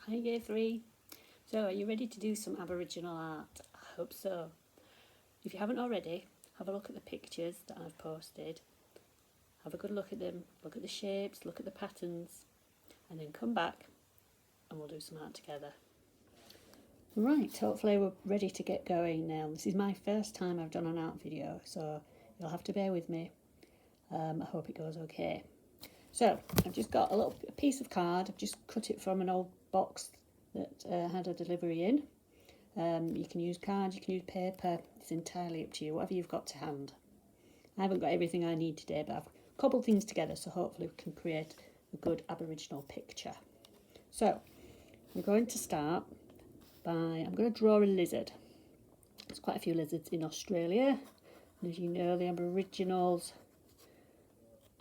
Hi Year 3. So are you ready to do some Aboriginal art? I hope so. If you haven't already, have a look at the pictures that I've posted. Have a good look at them, look at the shapes, look at the patterns, and then come back and we'll do some art together. Right, hopefully we're ready to get going now. This is my first time I've done an art video, so you'll have to bear with me. I hope it goes okay. So I've just got a piece of card. I've just cut it from an old box that had a delivery in. You can use cards, you can use paper. It's entirely up to you, whatever you've got to hand. I haven't got everything I need today, but I've cobbled things together, so hopefully we can create a good Aboriginal picture. So I'm going to start by, I'm going to draw a lizard. There's quite a few lizards in Australia, and as you know, the Aboriginals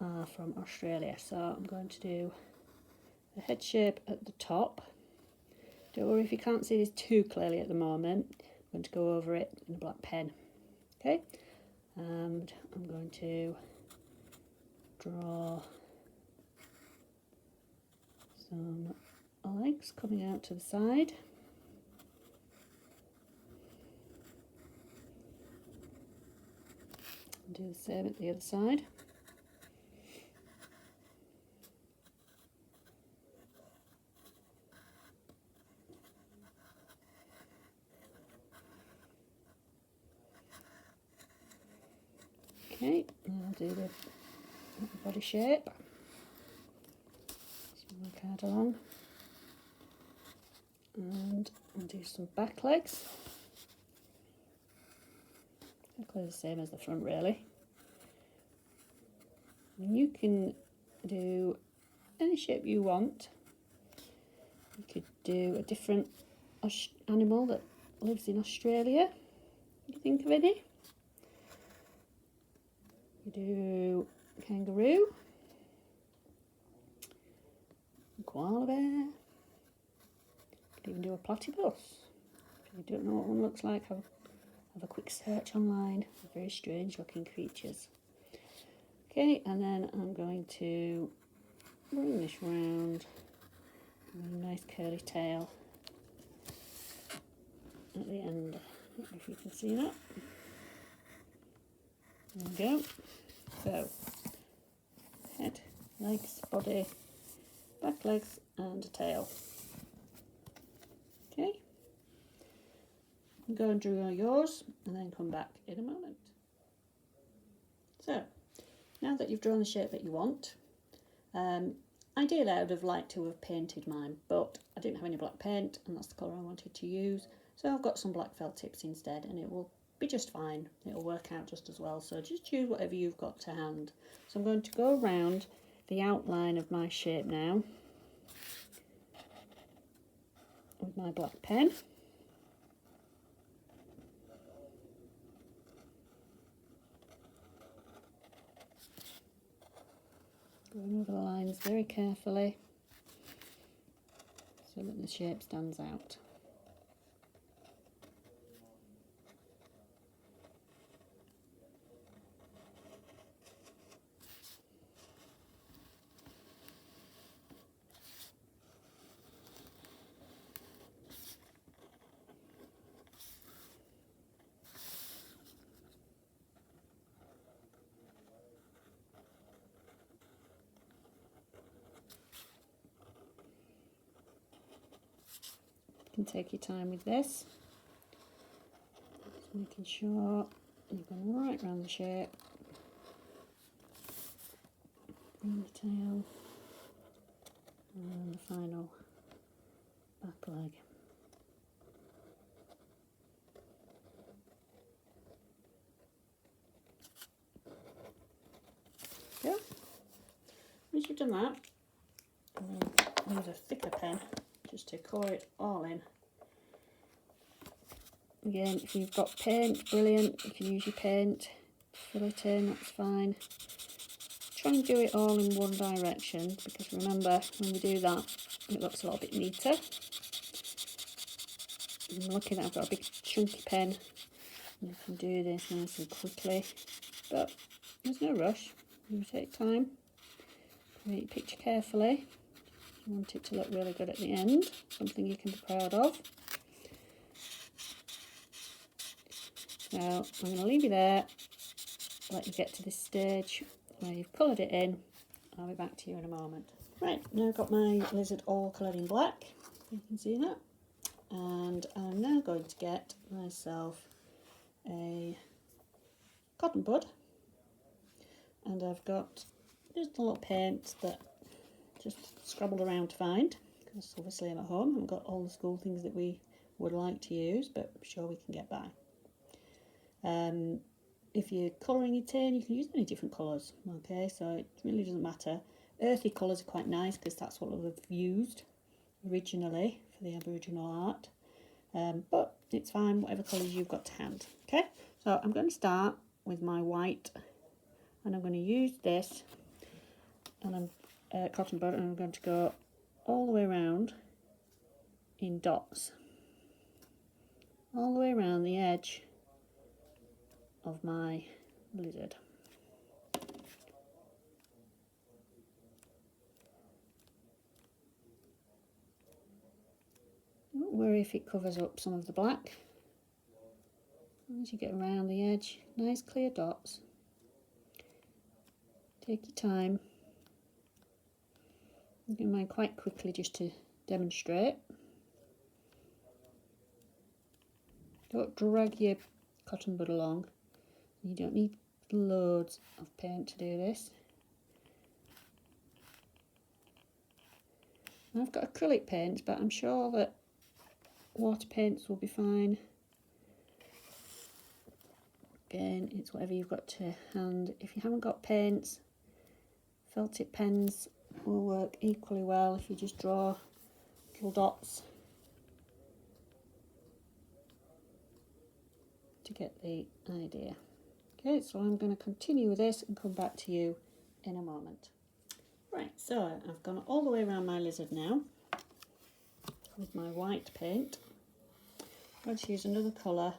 are from Australia. So I'm going to do a head shape at the top. Don't worry if you can't see this too clearly at the moment. I'm going to go over it in a black pen. Okay, and I'm going to draw some legs coming out to the side. And do the same at the other side. Okay, and I'll do the body shape. Just move my card along. And I'll do some back legs. Exactly the same as the front, really. And you can do any shape you want. You could do a different animal that lives in Australia. Can you think of any? You do a kangaroo, a koala bear. You could even do a platypus. If you don't know what one looks like, have a quick search online. They're very strange looking creatures. Okay, and then I'm going to bring this round with a nice curly tail at the end. I don't know if you can see that. There we go. So, head, legs, body, back legs and a tail. Okay. Go and draw yours and then come back in a moment. So, now that you've drawn the shape that you want, ideally I would have liked to have painted mine, but I didn't have any black paint and that's the colour I wanted to use. So I've got some black felt tips instead and it will be just fine. It'll work out just as well. So just choose whatever you've got to hand. So I'm going to go around the outline of my shape now with my black pen. Going over the lines very carefully so that the shape stands out. You can take your time with this, just making sure you've gone right round the shape, and the tail, and the final back leg. Yeah. Once you've done that, use a thicker pen just to core it all in. Again, if you've got paint, brilliant, you can use your paint, fill it in, that's fine. Try and do it all in one direction, because remember, when we do that, it looks a little bit neater. I'm lucky that I've got a big chunky pen, and you can do this nice and quickly, but there's no rush. You take time, create your picture carefully, You want it to look really good at the end, something you can be proud of. So I'm going to leave you there, let you get to this stage where you've coloured it in. I'll be back to you in a moment. Right, now I've got my lizard all coloured in black, you can see that. And I'm now going to get myself a cotton bud. And I've got just a little paint that just scrabbled around to find, because obviously I'm at home, I haven't got all the school things that we would like to use, but I'm sure we can get by. If you're colouring it in, you can use any different colours, okay, so it really doesn't matter. Earthy colours are quite nice because that's what we've used originally for the Aboriginal art, but it's fine, whatever colours you've got to hand. Okay, so I'm going to start with my white, and I'm going to use this, and I'm cotton bud, and I'm going to go all the way around in dots, all the way around the edge of my lizard. Don't worry if it covers up some of the black. As you get around the edge, nice clear dots. Take your time. You do mine quite quickly just to demonstrate. Don't drag your cotton bud along. You don't need loads of paint to do this. I've got acrylic paints, but I'm sure that water paints will be fine. Again, it's whatever you've got to hand. If you haven't got paints, felt tip pens will work equally well if you just draw little dots to get the idea. Okay, so I'm going to continue with this and come back to you in a moment. Right, so I've gone all the way around my lizard now with my white paint. I'm going to use another colour,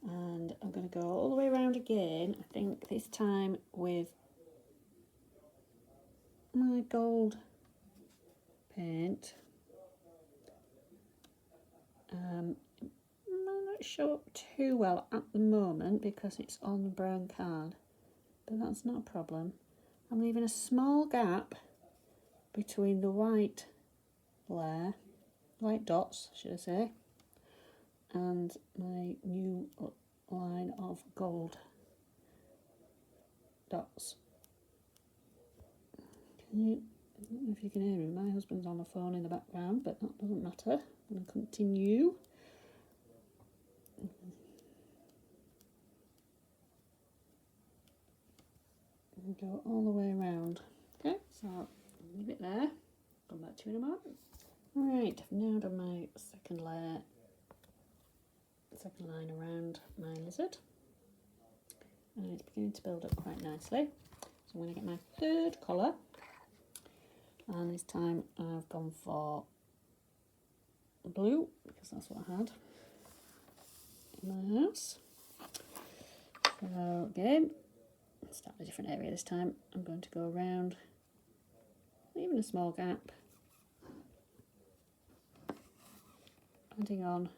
and I'm going to go all the way around again, I think this time with my gold paint. Might not show up too well at the moment because it's on the brown card, but that's not a problem. I'm leaving a small gap between the white layer, white dots should I say, and my new line of gold dots. I don't know if you can hear him, my husband's on the phone in the background, but that doesn't matter. I'm going to continue. And go all the way around. Okay, so leave it there. Come back to you in a moment. Right, I've now done my second layer, second line around my lizard, and it's beginning to build up quite nicely. So I'm going to get my third colour, and this time I've gone for blue because that's what I had in my house. So again, start a different area this time. I'm going to go around, leaving a small gap, adding on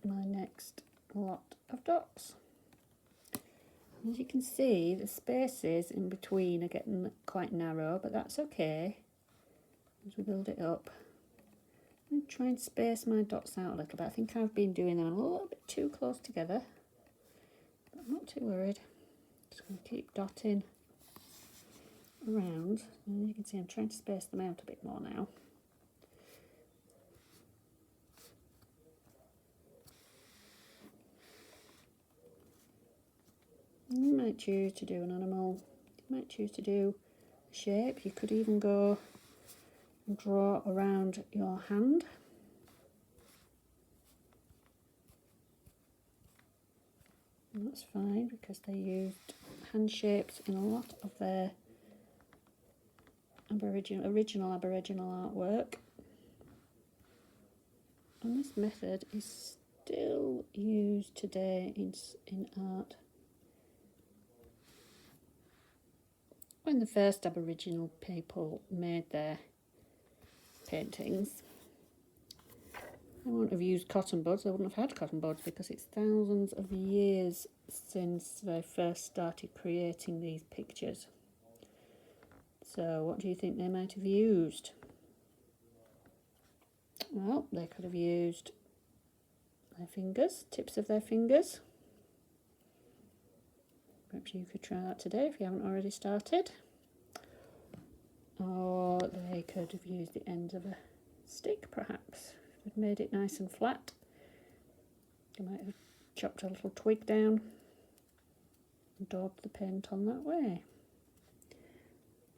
my next lot of dots. As you can see, the spaces in between are getting quite narrow, but that's okay as we build it up. I'm going to try and space my dots out a little bit. I think I've been doing them a little bit too close together, but I'm not too worried. Just going to keep dotting around, and you can see I'm trying to space them out a bit more now. You might choose to do an animal, you might choose to do a shape. You could even go and draw around your hand. And that's fine because they used hand shapes in a lot of their original Aboriginal artwork. And this method is still used today in art. when the first Aboriginal people made their paintings, they wouldn't have used cotton buds, they wouldn't have had cotton buds, because it's thousands of years since they first started creating these pictures. So what do you think they might have used? Well, they could have used their fingers, tips of their fingers. Perhaps you could try that today if you haven't already started. Or they could have used the ends of a stick, perhaps. If they'd made it nice and flat. They might have chopped a little twig down and daubed the paint on that way.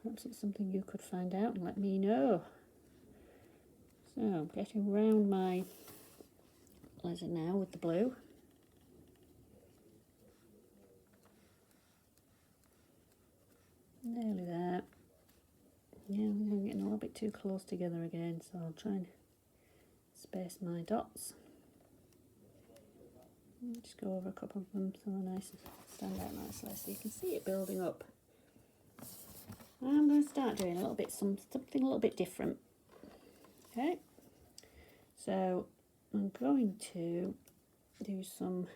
Perhaps it's something you could find out and let me know. So I'm getting round my laser now with the blue. Nearly there. Yeah, I think I'm getting a little bit too close together again, so I'll try and space my dots. Just go over a couple of them so they're nice and stand out nicely, so you can see it building up. I'm going to start doing something a little bit different. Okay, so I'm going to do some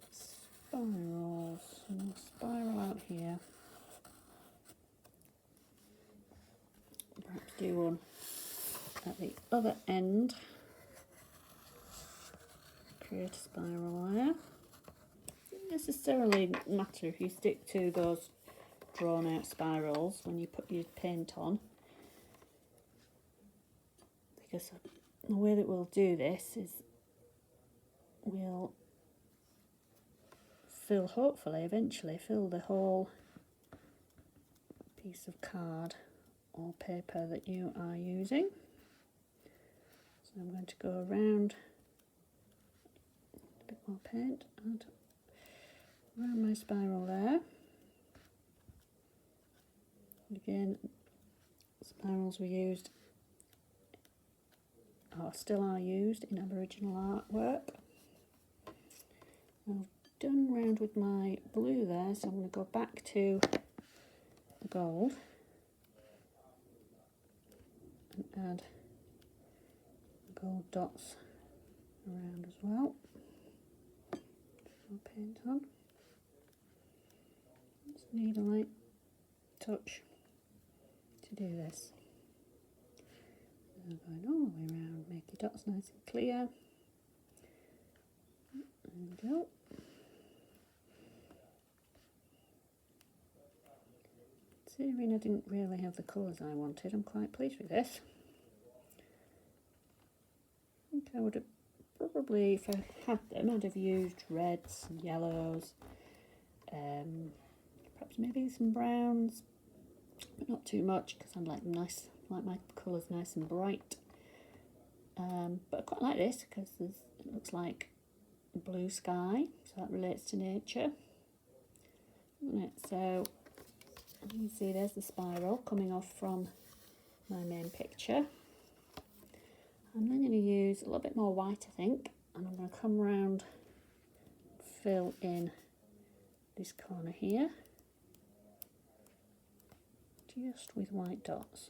spirals. So I'll spiral out here. Perhaps do one at the other end. Create a spiral there. Doesn't necessarily matter if you stick to those drawn out spirals when you put your paint on, because the way that we'll do this is we'll hopefully eventually fill the whole piece of card or paper that you are using. So I'm going to go around a bit more paint and around my spiral there. Again, spirals were used, or still are used, in Aboriginal artwork. I've done round with my blue there, so I'm going to go back to the gold and add gold dots around as well. More paint on. Just need a light touch to do this. Now going all the way around, make your dots nice and clear. There we go. Considering I didn't really have the colours I wanted, I'm quite pleased with this. I think I would have probably, if I had them, I'd have used reds and yellows, perhaps maybe some browns, but not too much because I like my colours nice and bright. But I quite like this because it looks like blue sky, so that relates to nature, doesn't it? So you can see there's the spiral coming off from my main picture. I'm then going to use a little bit more white, I think, and I'm going to come round, fill in this corner here, just with white dots,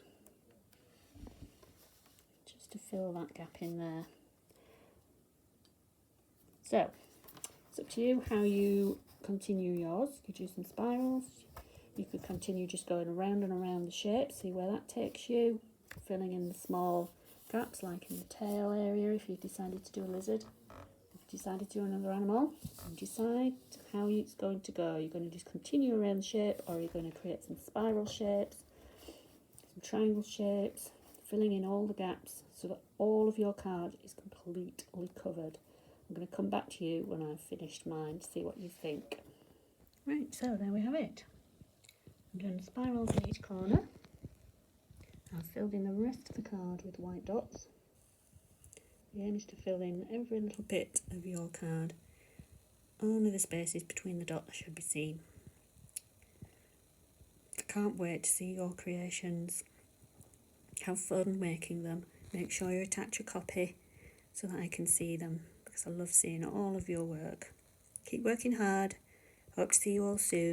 just to fill that gap in there. So, it's up to you how you continue yours. You could do some spirals, you could continue just going around and around the shape, see where that takes you, filling in the small gaps like in the tail area if you decided to do a lizard. If you decided to do another animal, you decide how it's going to go. You're going to just continue around the shape, or you're going to create some spiral shapes, some triangle shapes, filling in all the gaps so that all of your card is completely covered. I'm going to come back to you when I've finished mine to see what you think. Right, so there we have it. I'm doing spirals in each corner. I've filled in the rest of the card with white dots. The aim is to fill in every little bit of your card. Only the spaces between the dots should be seen. I can't wait to see your creations. Have fun making them. Make sure you attach a copy so that I can see them, because I love seeing all of your work. Keep working hard. Hope to see you all soon.